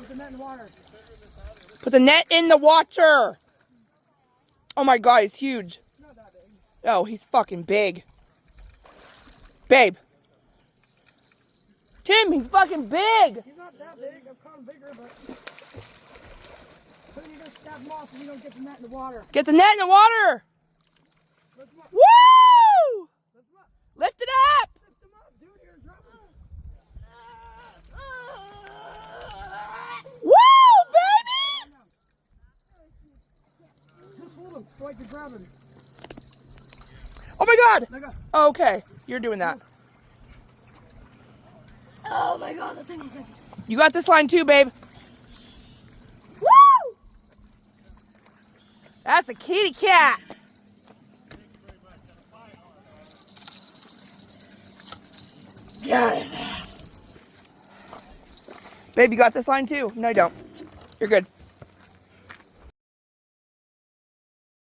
Put the net in the water. Put the net in the water. Oh my God, he's huge. Not that big. Oh, he's fucking big. Babe. Tim, he's fucking big. He's not that big. I've caught him bigger, but then you're gonna stab him off if you don't get the net in the water. Get the net in the water. Lift him up. Woo! Lift him up. Lift it up. Lift him up, dude. You're gonna drop him. Woo, baby! Just hold him like you're grabbing. Oh my God. Let go. Okay, you're doing that. Oh my God, that thing was like. You got this line too, babe. Woo! That's a kitty cat. Yeah. Babe, you got this line too? No, you don't. You're good.